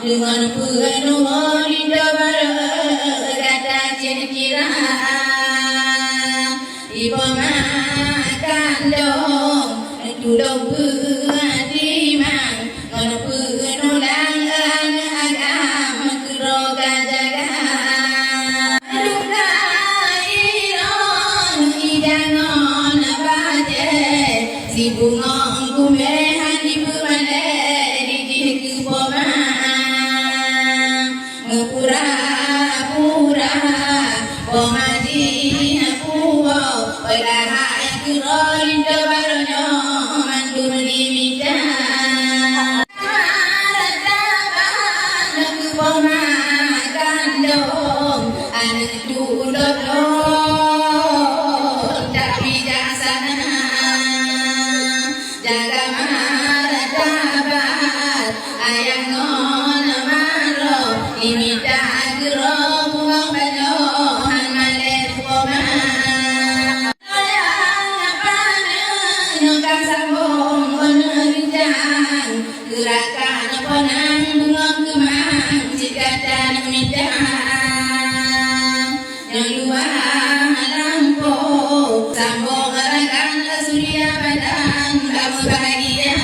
dengan penuh rindu berkata kira ibu makan dong tudung berhatiman dengan penuh langan agama keroga jaga Iron idangon baje si bungong kumehan di pemane di pura-pura Bomaji aku berlahai kerolin kebarunya mandul dimita Aku pemakan dong anak duduk tak bijaksana jaga martabat ayah nona maro imita gero bunga banohan malet koma nyokang sambung menerjang gerakan ponang bunga kemang jika dan mitang yang luar lampu sambung gerakan surya badan kamu bahagia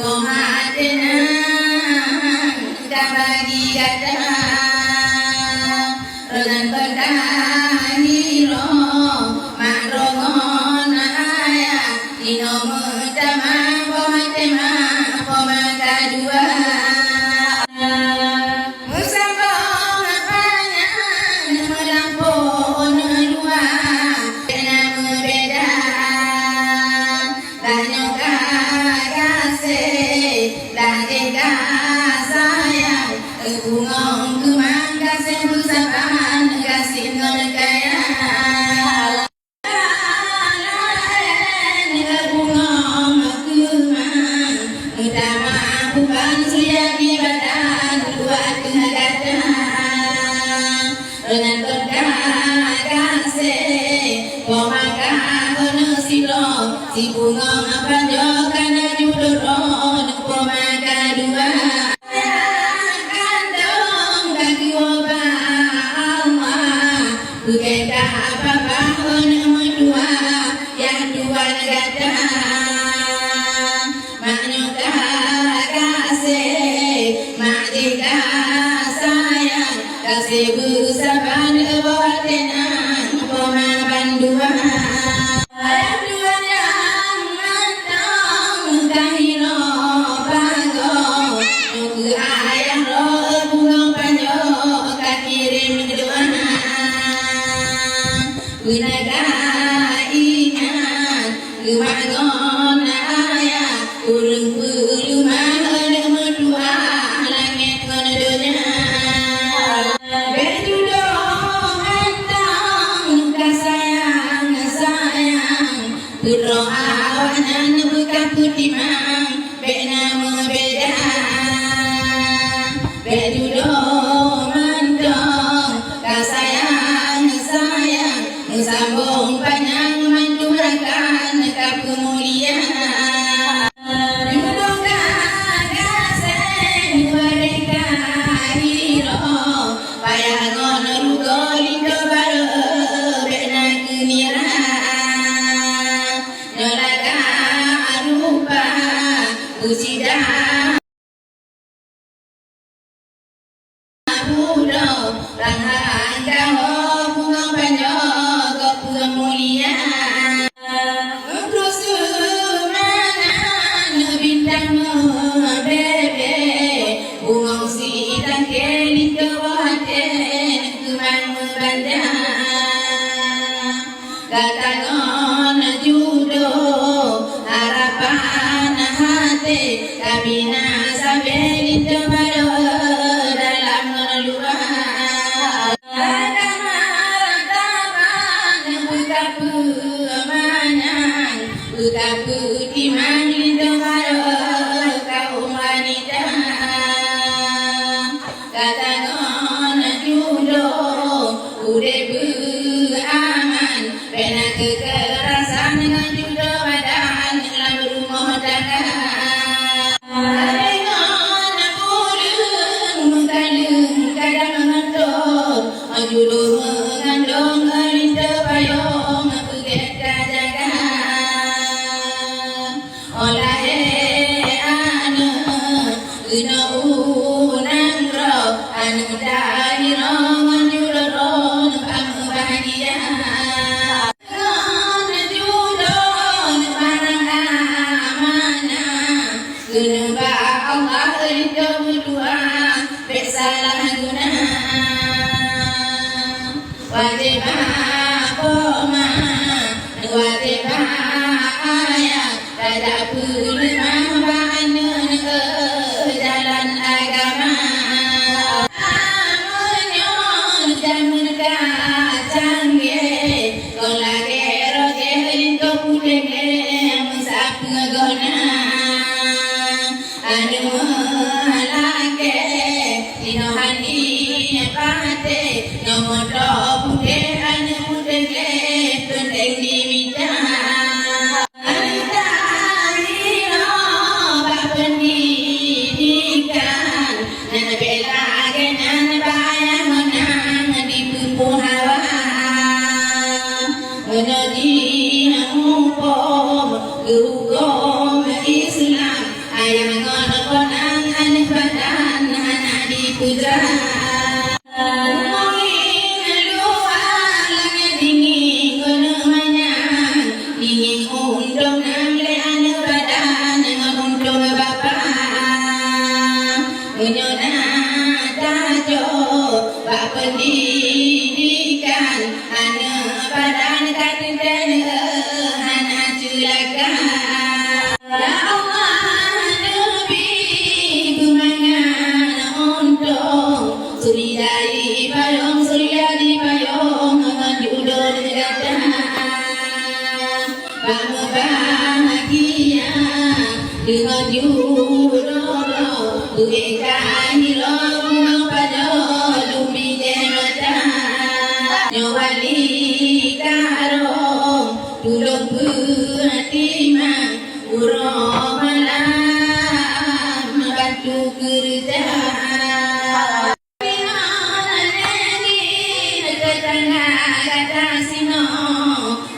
Kau hatenang tak bagi kata Rogan berkahani roh Makrongon ayah Ino mutama Pomatema Pomaka dua Musambong apanya Melampau nelua Kena berbeda Dagingka sayang Kebungong kemang kasih bersabang Kasih nolkaya Kebungong kemang Utama bukan suya di badan Buat kenagatang Dengan kasih Pomaka kono silo Si bungong apa jokana judoron Pomaka dua Kandong kaki oba Allah Buketa apa-apa kono dua Yang dua negara Maknyuka kasih Makjika sayang Kasih bersaban Bawah tenang Pomakan dua Gunaga ingat Kemangon ayah Kurung pelumah Medua Langit ngonodonya Bejudong antang Kasayang sayang Puro awanan Bukan putimang Bek nama beda Bejudong antang Kasayang sayang Sambung panjang mendurakan kemuliaan Dimudahkan kasih mereka hero Payah ngono rugo lindo baru Bena keniran Nolaga rupa Usidah Budo Ranghang kau bunga panjang kemuliaan Terus kemanan bintang bebe Bungong sidang kelin kewaten Kemang membandang Katangon judo Harapan hati Kabina sampai lintu baru Dalam luar Agama salah guna wajib poma wajib ayat tak perlu membana jalan agama menyon jamun kacang ye kau lagi roge kau putih musap ngegona anu lagi dino hani pate nomodo putih anu putih pendeng di mita antahino pendidikan dan bela genan bayang menang di pupuk hawa menjadi hukum hukum Islam ayam ngon-ngonang aneh badan anak dipuja ngomongin luar langit dingin konemanya dingin undang namle aneh badan ngon undang bapa menyona tajo bak pendidikan aneh badan katin dan anak culakan ya Allah Nabi bumangan untung suri dari payung surya di payung judul negara bangga bahagia dengan judul bukan hilong pada dumi jemata nyawali karong tulung bertimang urang malam bantu kerja kata sino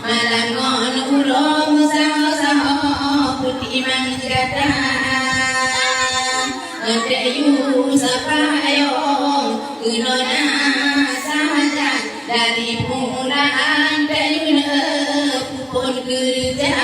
malam ngon urang sama-sama putih mang kata Antayu sapayong kunona saja dari mulaan tayuna pupun kerja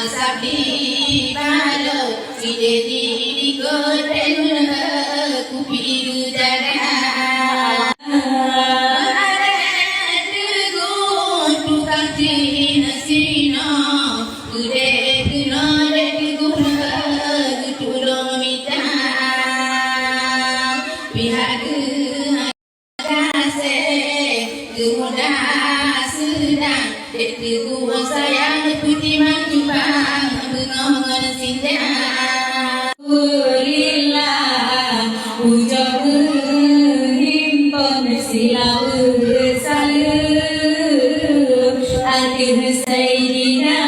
Sabdi balo si dedi di koten kupiru jaga ada tegun tukang cina sino kude kuno de tegun tulung minta pihak kasih kemudah sedang dek tegun sayang putih manjubang bengongan sinja Lillah puja berhimpun silau salam akhir sayyidina